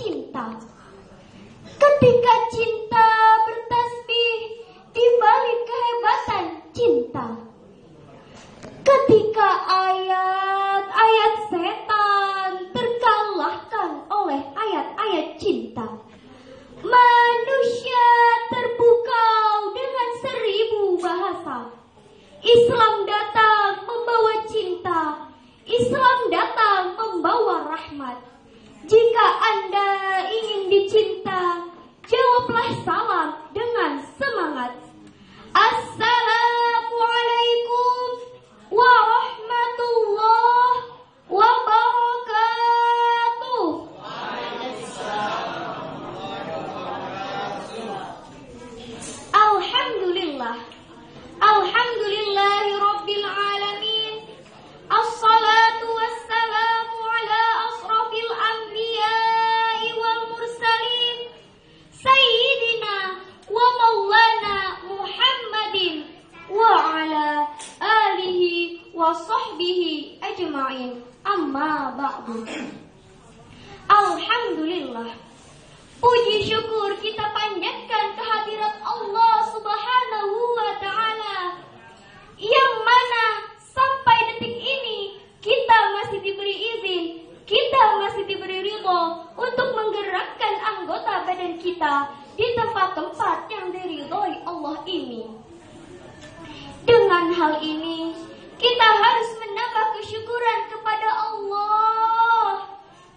cinta. Ketika cinta bertasbih di balik kehebatan cinta. Ketika ayat-ayat setan terkalahkan oleh ayat-ayat cinta. Manusia terpukau dengan 1000 bahasa. Islam datang membawa cinta. Islam datang membawa rahmat. Jika Anda ingin dicinta, jawablah salam dengan semangat. Assalamualaikum warahmatullahi wabarakatuh. Alhamdulillah. Alhamdulillahi rabbil alamin. Assalatu wassalamu ala asrafil anbiya'i wal mursalin Sayyidina wa maulana Muhammadin wa ala alihi wa sahbihi ajma'in. Amma ba'du. Alhamdulillah. Puji syukur kita panjatkan kehadirat Allah Subhanahu wa ta'ala, yang mana sampai detik ini kita masih diberi izin, kita masih diberi ridho untuk menggerakkan anggota badan kita di tempat-tempat yang diridhoi Allah ini. Dengan hal ini, kita harus menambah kesyukuran kepada Allah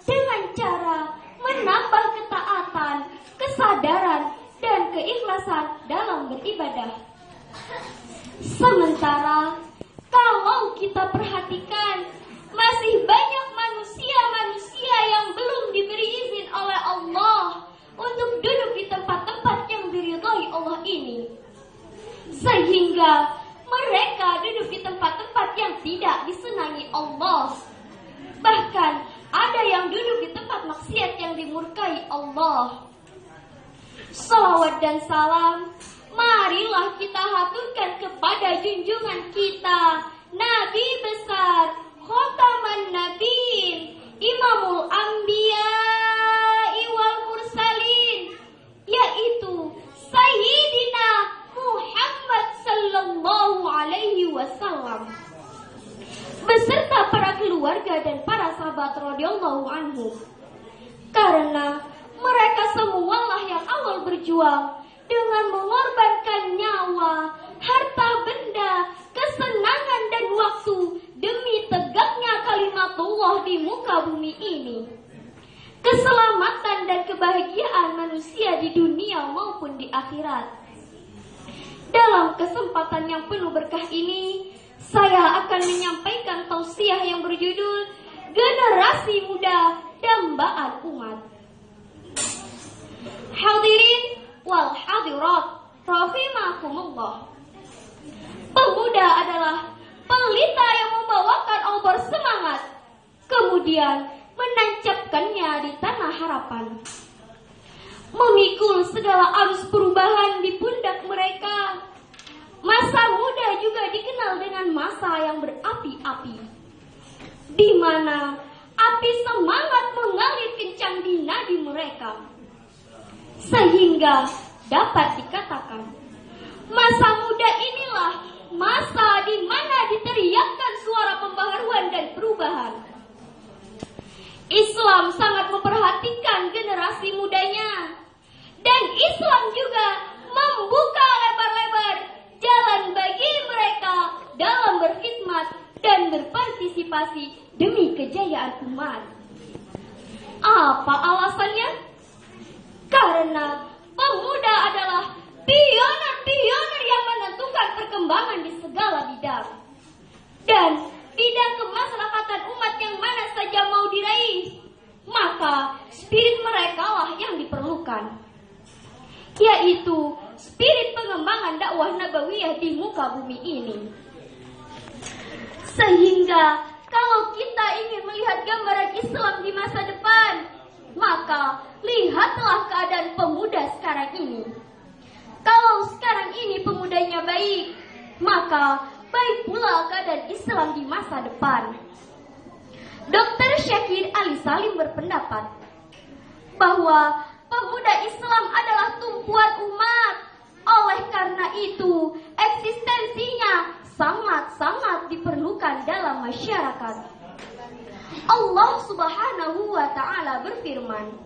dengan cara menambah ketaatan, kesadaran, dan keikhlasan dalam beribadah. Sementara kalau kita perhatikan, masih banyak manusia-manusia yang belum diberi izin oleh Allah untuk duduk di tempat-tempat yang diridhoi Allah ini. Sehingga mereka duduk di tempat-tempat yang tidak disenangi Allah. Bahkan ada yang duduk di tempat maksiat yang dimurkai Allah. Salawat dan salam, marilah kita haturkan kepada junjungan kita, Nabi besar, Khotaman Nabiin, Imamul Anbiya'i wal Mursalin, yaitu Sayyidina Muhammad sallallahu alaihi wasallam, beserta para keluarga dan para sahabat radhiyallahu anhu. Karena mereka semualah yang awal berjuang dengan mengorbankan nyawa, harta benda, kesenangan dan waktu demi tegaknya kalimatullah di muka bumi ini. Keselamatan dan kebahagiaan manusia di dunia maupun di akhirat. Dalam kesempatan yang penuh berkah ini, saya akan menyampaikan tausiah yang berjudul Generasi Muda Dambaan Umat. Hadirin wal hadirat rahimakumullah. Pemuda adalah pelita yang membawakan obor semangat, kemudian menancapkannya di tanah harapan. Memikul segala arus perubahan di pundak mereka. Masa muda juga dikenal dengan masa yang berapi-api, di mana api semangat mengalir kencang di nadi mereka, sehingga dapat dikatakan masa muda inilah masa di mana diteriakkan suara pembaharuan dan perubahan. Islam sangat memperhatikan generasi mudanya, dan Islam juga membuka lebar-lebar jalan bagi mereka dalam berkhidmat dan berpartisipasi demi kejayaan umat. Apa alasannya? Karena pemuda adalah pioner-pioner yang menentukan perkembangan di segala bidang. Dan bidang kemaslahatan umat yang mana saja mau diraih, maka spirit mereka lah yang diperlukan, yaitu spirit pengembangan dakwah nabawiyah di muka bumi ini. Sehingga kalau kita ingin melihat gambaran Islam di masa depan, maka lihatlah keadaan pemuda sekarang ini. Kalau sekarang ini pemudanya baik, maka baik pula keadaan Islam di masa depan. Dr. Syakir Ali Salim berpendapat, bahwa pemuda Islam adalah tumpuan umat. Oleh karena itu, eksistensinya sangat-sangat diperlukan dalam masyarakat. Allah Subhanahu wa ta'ala berfirman,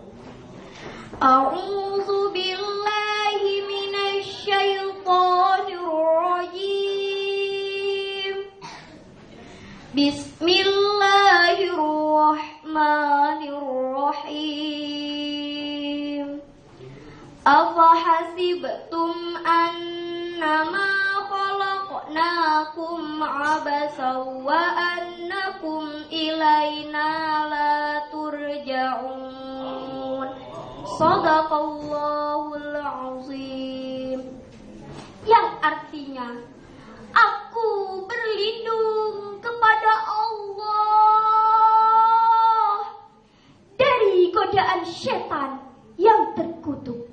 A'udzu billahi minasy syaithanir rajim. Bismillahirrahmanirrahim. Afahasibtum annama khalaqnakum abasan wa annakum ilaina la turja'un. Shadaqallahul azim. Yang artinya, aku berlindung kepada Allah dari godaan setan yang terkutuk.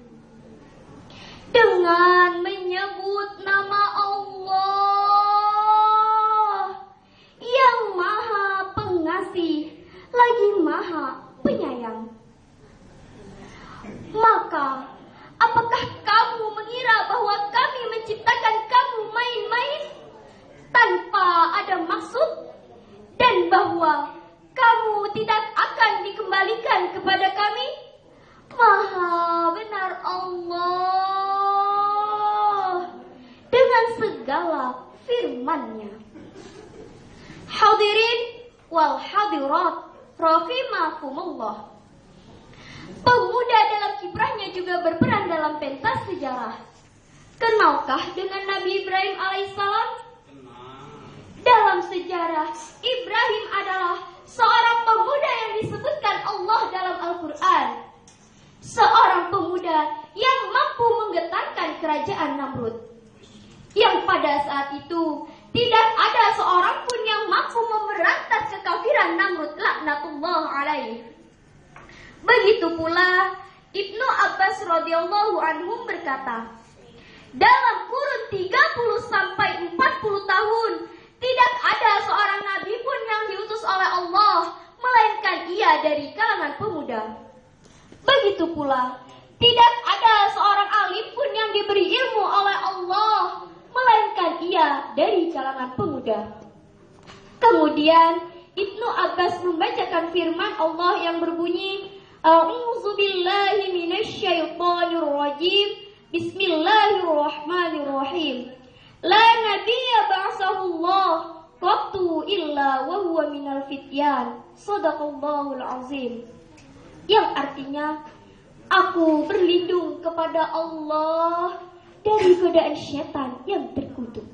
Dengan menyebut nama Allah yang Maha Pengasih lagi Maha Penyayang. Maka, apakah kamu mengira bahwa kami menciptakan kamu main-main tanpa ada maksud, dan bahwa kamu tidak akan dikembalikan kepada kami? Maha benar Allah dengan segala firman-Nya. Hadirin wal hadirat rahimakumullah. Pemuda dalam kiprahnya juga berperan dalam pentas sejarah. Kenalkah dengan Nabi Ibrahim alaihissalam? Dalam sejarah, Ibrahim adalah seorang pemuda yang disebutkan Allah dalam Al-Quran. Seorang pemuda yang mampu menggetarkan kerajaan Namrud, yang pada saat itu tidak ada seorang pun yang mampu memberantas kekafiran Namrud laknatullah alaih. Begitu pula Ibnu Abbas radhiyallahu anhum berkata, dalam kurun 30 sampai 40 tahun tidak ada seorang nabi pun yang diutus oleh Allah melainkan ia dari kalangan pemuda. Begitu pula tidak ada seorang alim pun yang diberi ilmu oleh Allah melainkan ia dari kalangan pemuda. Kemudian Ibnu Abbas membacakan firman Allah yang berbunyi, A'udzu billahi minasy syaithanir rajim. Bismillahirrahmanirrahim. La nabiyya ba'athahullah qattu illa wa huwa minal fityan. Shadaqallahul azim. Yang artinya, aku berlindung kepada Allah dari godaan syaitan yang terkutuk.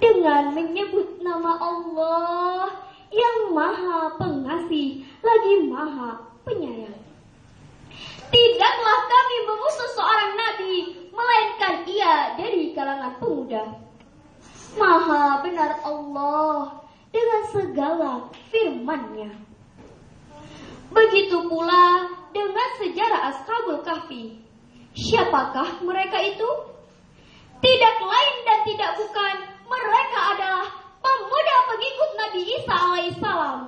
Dengan menyebut nama Allah yang Maha Pengasih lagi Maha Penyayang. Tidaklah kami memusuh seorang nabi melainkan ia dari kalangan pemuda. Maha benar Allah dengan segala firman-Nya. Begitu pula dengan sejarah Ashabul Kahfi. Siapakah mereka itu? Tidak lain dan tidak bukan, mereka adalah pemuda pengikut Nabi Isa alaihissalam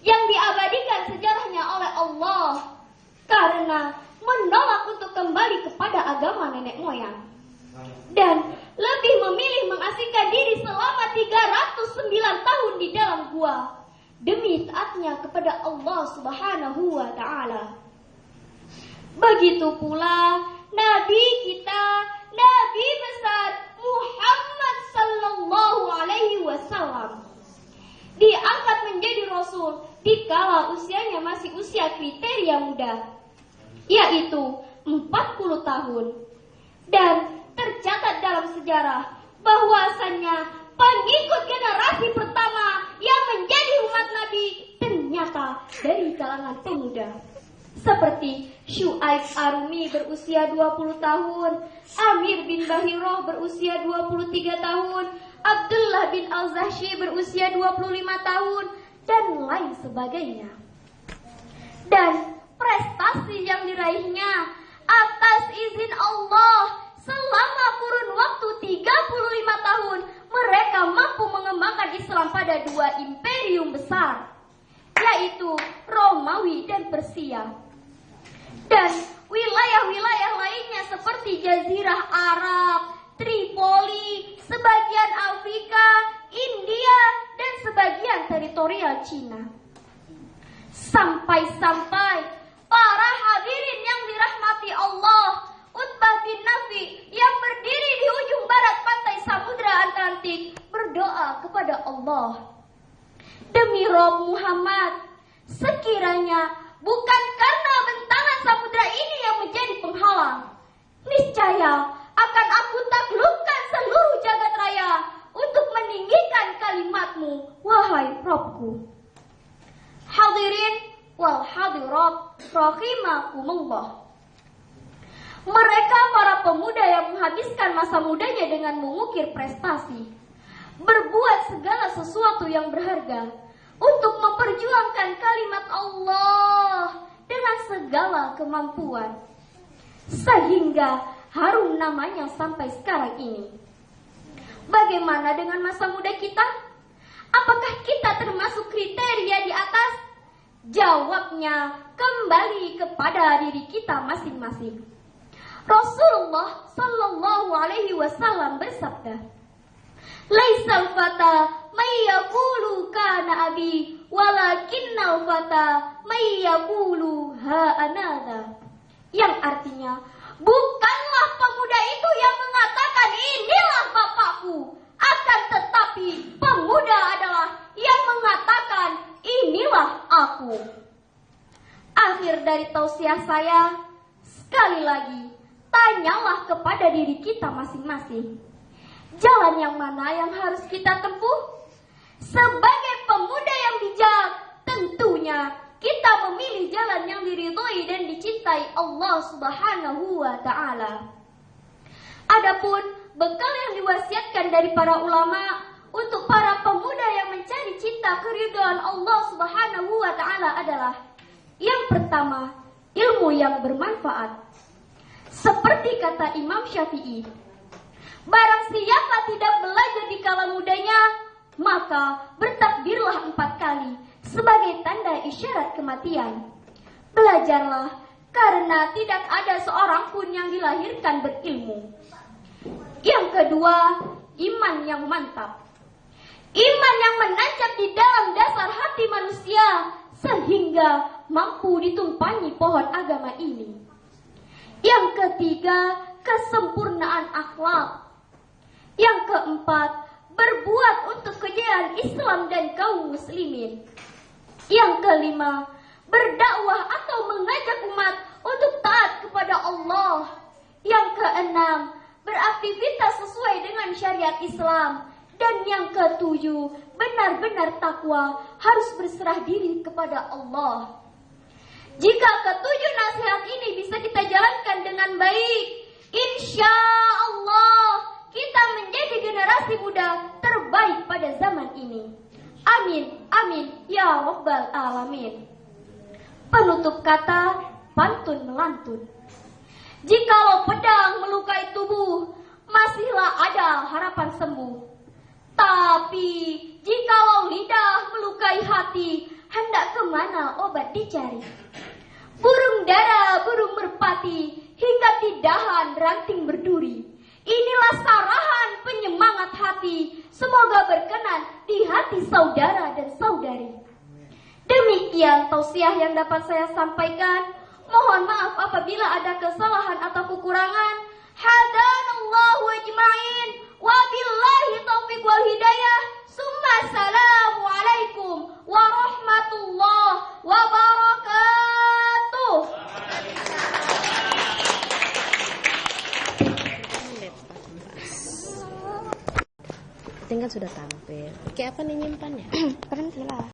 yang diabadikan sejarahnya oleh Allah karena menolak untuk kembali kepada agama nenek moyang dan lebih memilih mengasingkan diri selama 309 tahun di dalam gua demi taatnya kepada Allah Subhanahu wa ta'ala. Begitu pula Nabi kita, Nabi besar Muhammad sallallahu alaihi wasallam diangkat menjadi Rasul dikala usianya masih usia kriteria muda, yaitu 40 tahun. Dan tercatat dalam sejarah bahwasannya pengikut generasi pertama yang menjadi umat Nabi ternyata dari kalangan pemuda. Seperti Syuaib Arumi berusia 20 tahun, Amir bin Bahirah berusia 23 tahun, Abdullah bin Al-Zahsyi berusia 25 tahun, dan lain sebagainya. Dan prestasi yang diraihnya atas izin Allah selama kurun waktu 35 tahun, mereka mampu mengembangkan Islam pada dua imperium besar, yaitu Romawi dan Persia. dan wilayah-wilayah lainnya seperti Jazirah Arab, Tripoli, sebagian Afrika, India, dan sebagian teritorial Cina. Sampai-sampai para hadirin yang dirahmati Allah, Utbah bin Nafi yang berdiri di ujung barat pantai Samudra Atlantik berdoa kepada Allah, demi Rob Muhammad, sekiranya bukan karena bentangan samudra ini yang menjadi penghalang, niscaya akan aku taklukkan seluruh jagat raya untuk meninggikan kalimatmu, wahai Robku. Hadirin wal hadirat rahimakumullah. Mereka para pemuda yang menghabiskan masa mudanya dengan mengukir prestasi, berbuat segala sesuatu yang berharga untuk memperjuangkan kalimat Allah dengan segala kemampuan, sehingga harum namanya sampai sekarang ini. Bagaimana dengan masa muda kita? Apakah kita termasuk kriteria di atas? Jawabnya kembali kepada diri kita masing-masing. Rasulullah Sallallahu Alaihi Wasallam bersabda, "Laisal fata may yaqulu kana abi, walakinnal fata may yaqulu ha anadha." Yang artinya, bukanlah pemuda itu yang mengatakan inilah bapakku, akan tetapi pemuda adalah yang mengatakan inilah aku. Akhir dari tausiah saya, sekali lagi, tanyalah kepada diri kita masing-masing. Jalan yang mana yang harus kita tempuh? Sebagai pemuda yang bijak, tentunya kita memilih jalan yang diridhoi dan dicintai Allah Subhanahu wa Ta'ala. Adapun bekal yang diwasiatkan dari para ulama untuk para pemuda yang mencari cinta keridhaan Allah Subhanahu wa Ta'ala adalah: yang pertama, ilmu yang bermanfaat. Seperti kata Imam Syafi'i, barang siapa tidak belajar di kala mudanya, maka bertakbirlah 4 kali sebagai tanda isyarat kematian. Belajarlah, karena tidak ada seorang pun yang dilahirkan berilmu. Yang kedua, iman yang mantap. Iman yang menancap di dalam dasar hati manusia sehingga mampu ditumpangi pohon agama ini. Yang ketiga, kesempurnaan akhlak. Yang keempat, berbuat untuk kejayaan Islam dan kaum muslimin. Yang kelima, berdakwah atau mengajak umat untuk taat kepada Allah. Yang keenam, beraktivitas sesuai dengan syariat Islam. Dan yang ketujuh, benar-benar takwa, harus berserah diri kepada Allah. Jika ketujuh nasihat ini bisa kita jalankan dengan baik, insya Allah kita menjadi generasi muda terbaik pada zaman ini. Amin, amin, ya Rabbal Alamin. Penutup kata, pantun melantun. Jikalau pedang melukai tubuh, masihlah ada harapan sembuh. Tapi jikalau lidah melukai hati, hendak kemana obat dicari? Burung dara, burung merpati, hingga tidahan ranting berduri. Inilah sarahan penyemangat hati, semoga berkenan di hati saudara dan saudari. Demikian tausiah yang dapat saya sampaikan. Mohon maaf apabila ada kesalahan atau kekurangan. Hadanallahu ajma'in, wabillahi taufiq wal hidayah. Summa assalamualaikum warahmatullahi wabarakatuh. Tinggal sudah tampil. Kayak apa nih nyimpannya? Berhentilah.